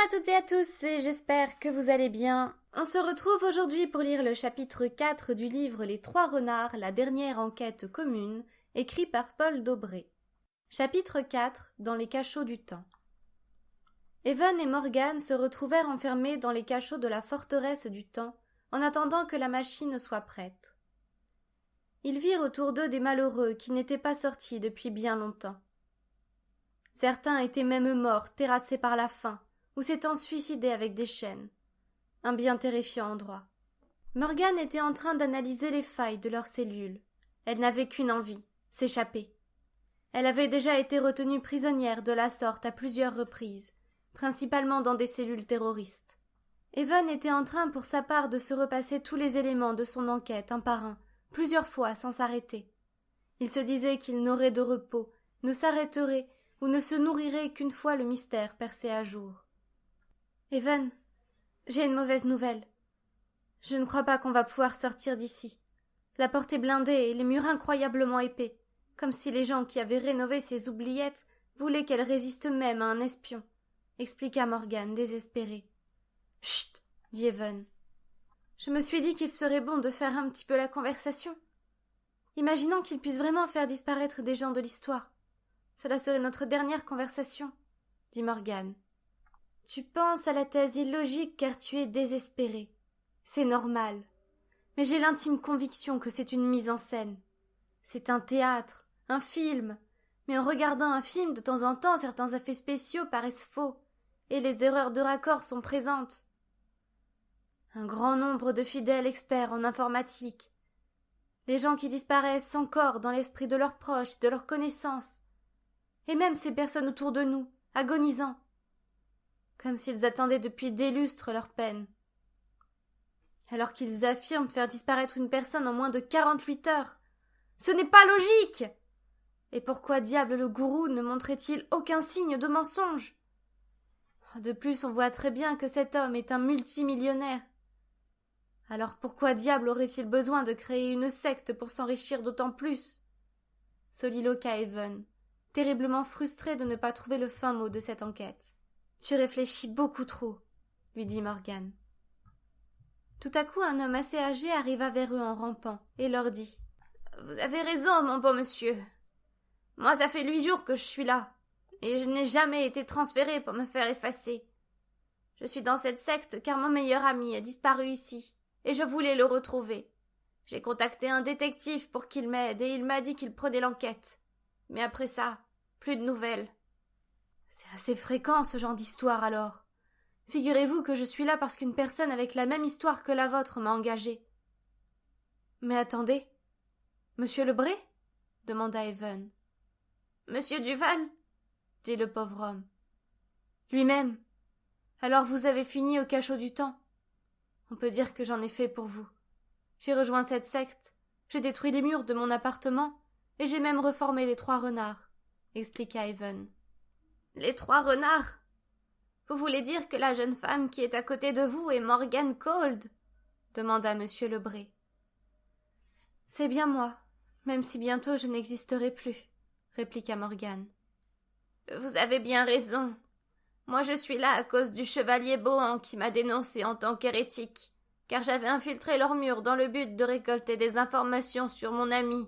à toutes et à tous, et j'espère que vous allez bien. On se retrouve aujourd'hui pour lire le chapitre 4 du livre Les Trois Renards, la dernière enquête commune, écrit par Paul Daubré. Chapitre 4 Dans les cachots du temps. Evan et Morgan se retrouvèrent enfermés dans les cachots de la forteresse du temps, en attendant que la machine soit prête. Ils virent autour d'eux des malheureux qui n'étaient pas sortis depuis bien longtemps. Certains étaient même morts, terrassés par la faim, ou s'étant suicidés avec des chaînes. Un bien terrifiant endroit. Morgane était en train d'analyser les failles de leurs cellules. Elle n'avait qu'une envie, s'échapper. Elle avait déjà été retenue prisonnière de la sorte à plusieurs reprises, principalement dans des cellules terroristes. Evan était en train pour sa part de se repasser tous les éléments de son enquête un par un, plusieurs fois sans s'arrêter. Il se disait qu'il n'aurait de repos, ne s'arrêterait ou ne se nourrirait qu'une fois le mystère percé à jour. « Evan, j'ai une mauvaise nouvelle. Je ne crois pas qu'on va pouvoir sortir d'ici. La porte est blindée et les murs incroyablement épais, comme si les gens qui avaient rénové ces oubliettes voulaient qu'elles résistent même à un espion, » expliqua Morgan, désespéré. « Chut !» dit Evan. « Je me suis dit qu'il serait bon de faire un petit peu la conversation. Imaginons qu'il puisse vraiment faire disparaître des gens de l'histoire. Cela serait notre dernière conversation, » dit Morgan. « Tu penses à la thèse illogique car tu es désespéré. C'est normal. Mais j'ai l'intime conviction que c'est une mise en scène. C'est un théâtre, un film. Mais en regardant un film, de temps en temps, certains effets spéciaux paraissent faux, et les erreurs de raccord sont présentes. Un grand nombre de fidèles experts en informatique. Les gens qui disparaissent encore dans l'esprit de leurs proches, de leurs connaissances. Et même ces personnes autour de nous, agonisant. Comme s'ils attendaient depuis des lustres leur peine. Alors qu'ils affirment faire disparaître une personne en moins de 48 heures. Ce n'est pas logique! Et pourquoi diable le gourou ne montrait-il aucun signe de mensonge? De plus, on voit très bien que cet homme est un multimillionnaire. Alors pourquoi diable aurait-il besoin de créer une secte pour s'enrichir d'autant plus? Soliloqua Evan, terriblement frustré de ne pas trouver le fin mot de cette enquête. Tu réfléchis beaucoup trop, lui dit Morgan. Tout à coup, un homme assez âgé arriva vers eux en rampant et leur dit « Vous avez raison, mon beau monsieur. Moi, ça fait 8 jours que je suis là, et je n'ai jamais été transféré pour me faire effacer. Je suis dans cette secte car mon meilleur ami a disparu ici, et je voulais le retrouver. J'ai contacté un détective pour qu'il m'aide, et il m'a dit qu'il prenait l'enquête. Mais après ça, plus de nouvelles. » C'est assez fréquent, ce genre d'histoire, alors. Figurez-vous que je suis là parce qu'une personne avec la même histoire que la vôtre m'a engagée. Mais attendez. Monsieur Lebré? Demanda Evan. Monsieur Duval? Dit le pauvre homme. Lui-même. Alors vous avez fini au cachot du temps. On peut dire que j'en ai fait pour vous. J'ai rejoint cette secte, j'ai détruit les murs de mon appartement, et j'ai même reformé les 3 renards, expliqua Evan. Les 3 renards? Vous voulez dire que la jeune femme qui est à côté de vous est Morgan Cold? Demanda monsieur Lebré. C'est bien moi, même si bientôt je n'existerai plus, répliqua Morgan. Vous avez bien raison. Moi je suis là à cause du chevalier Bohan qui m'a dénoncé en tant qu'hérétique, car j'avais infiltré leurs murs dans le but de récolter des informations sur mon ami,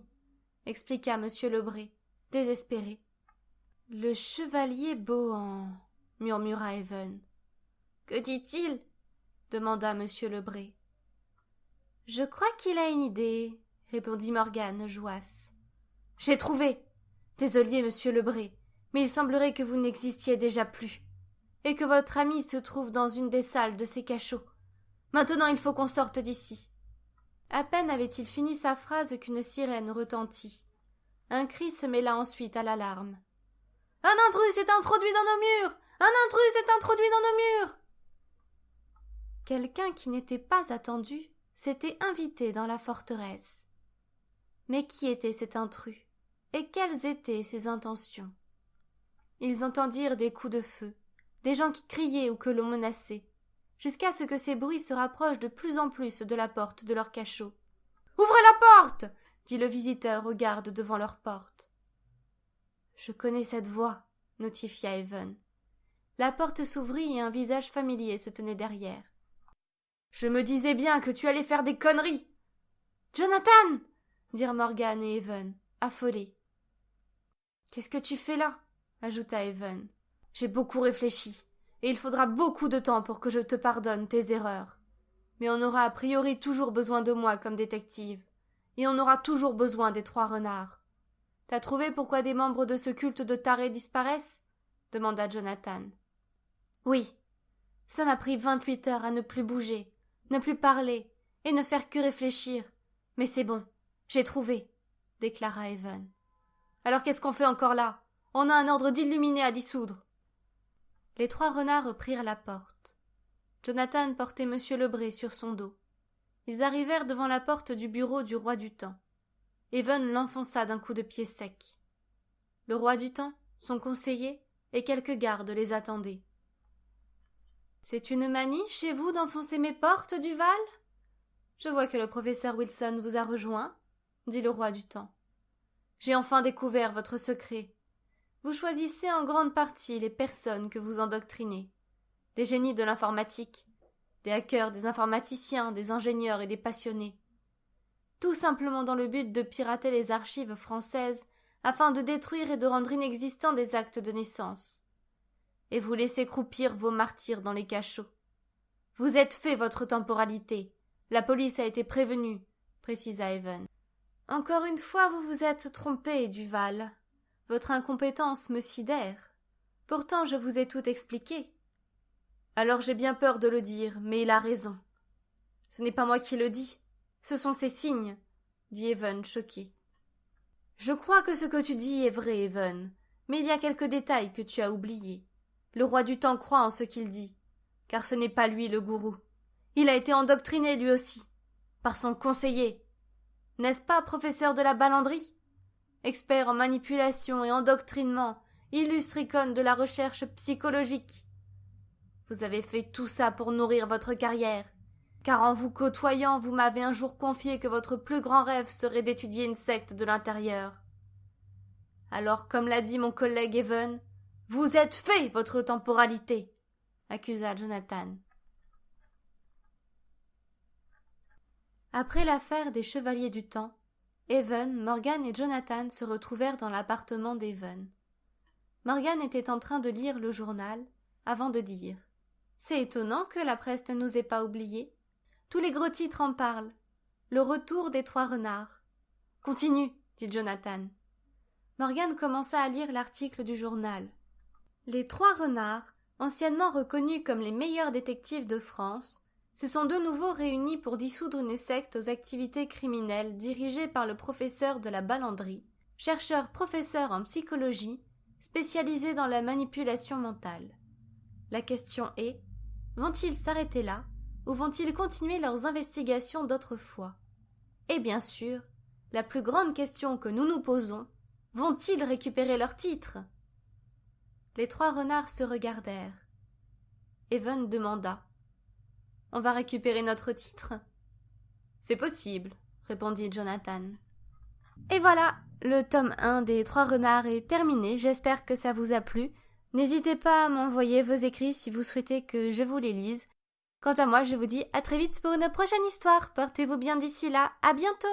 expliqua monsieur Lebré, désespéré. Le chevalier Bohan, murmura Evan. Que dit-il? Demanda monsieur Lebré. Je crois qu'il a une idée, répondit Morgane jouasse. J'ai trouvé. Désolé, monsieur Lebré, mais il semblerait que vous n'existiez déjà plus, et que votre ami se trouve dans une des salles de ces cachots. Maintenant il faut qu'on sorte d'ici. À peine avait-il fini sa phrase qu'une sirène retentit. Un cri se mêla ensuite à l'alarme. Un intrus s'est introduit dans nos murs! Un intrus s'est introduit dans nos murs! Quelqu'un qui n'était pas attendu s'était invité dans la forteresse. Mais qui était cet intrus? Et quelles étaient ses intentions? Ils entendirent des coups de feu, des gens qui criaient ou que l'on menaçait, jusqu'à ce que ces bruits se rapprochent de plus en plus de la porte de leur cachot. « Ouvrez la porte !» dit le visiteur aux gardes devant leur porte. « Je connais cette voix, » notifia Evan. La porte s'ouvrit et un visage familier se tenait derrière. « Je me disais bien que tu allais faire des conneries !»« Jonathan !» dirent Morgan et Evan, affolés. « Qu'est-ce que tu fais là ?» ajouta Evan. « J'ai beaucoup réfléchi, et il faudra beaucoup de temps pour que je te pardonne tes erreurs. Mais on aura a priori toujours besoin de moi comme détective, et on aura toujours besoin des 3 renards. T'as trouvé pourquoi des membres de ce culte de tarés disparaissent ?» demanda Jonathan. « Oui. Ça m'a pris 28 heures à ne plus bouger, ne plus parler, et ne faire que réfléchir. Mais c'est bon, j'ai trouvé, » déclara Evan. « Alors qu'est-ce qu'on fait encore là ? On a un ordre d'illuminé à dissoudre. » Les 3 renards prirent la porte. Jonathan portait Monsieur Lebré sur son dos. Ils arrivèrent devant la porte du bureau du roi du temps. Evan l'enfonça d'un coup de pied sec. Le roi du temps, son conseiller et quelques gardes les attendaient. « C'est une manie chez vous d'enfoncer mes portes, Duval ? Je vois que le professeur Wilson vous a rejoint, » dit le roi du temps. « J'ai enfin découvert votre secret. Vous choisissez en grande partie les personnes que vous endoctrinez. Des génies de l'informatique, des hackers, des informaticiens, des ingénieurs et des passionnés. Tout simplement dans le but de pirater les archives françaises afin de détruire et de rendre inexistants des actes de naissance. Et vous laissez croupir vos martyrs dans les cachots. Vous êtes fait votre temporalité. La police a été prévenue, précisa Evan. Encore une fois, vous vous êtes trompé, Duval. Votre incompétence me sidère. Pourtant, je vous ai tout expliqué. Alors j'ai bien peur de le dire, mais il a raison. Ce n'est pas moi qui le dis. Ce sont ces signes, dit Evan, choqué. Je crois que ce que tu dis est vrai, Evan, mais il y a quelques détails que tu as oubliés. Le roi du temps croit en ce qu'il dit, car ce n'est pas lui le gourou. Il a été endoctriné lui aussi, par son conseiller. N'est-ce pas, professeur de la balandrie ? Expert en manipulation et endoctrinement, illustre icône de la recherche psychologique. Vous avez fait tout ça pour nourrir votre carrière, car en vous côtoyant, vous m'avez un jour confié que votre plus grand rêve serait d'étudier une secte de l'intérieur. Alors, comme l'a dit mon collègue Evan, vous êtes fait votre temporalité, accusa Jonathan. Après l'affaire des chevaliers du temps, Evan, Morgan et Jonathan se retrouvèrent dans l'appartement d'Evan. Morgan était en train de lire le journal, avant de dire « C'est étonnant que la presse ne nous ait pas oubliés. Tous les gros titres en parlent. Le retour des 3 renards. »« Continue, » dit Jonathan. Morgan commença à lire l'article du journal. Les 3 renards, anciennement reconnus comme les meilleurs détectives de France, se sont de nouveau réunis pour dissoudre une secte aux activités criminelles dirigée par le professeur de la balandrie, chercheur-professeur en psychologie, spécialisé dans la manipulation mentale. La question est, vont-ils s'arrêter là, ou vont-ils continuer leurs investigations d'autrefois ? Et bien sûr, la plus grande question que nous nous posons, vont-ils récupérer leur titre ? Les 3 renards se regardèrent. Evan demanda. « On va récupérer notre titre ?»« C'est possible, » répondit Jonathan. Et voilà, le tome 1 des 3 renards est terminé, j'espère que ça vous a plu. N'hésitez pas à m'envoyer vos écrits si vous souhaitez que je vous les lise. Quant à moi, je vous dis à très vite pour une prochaine histoire. Portez-vous bien d'ici là, à bientôt.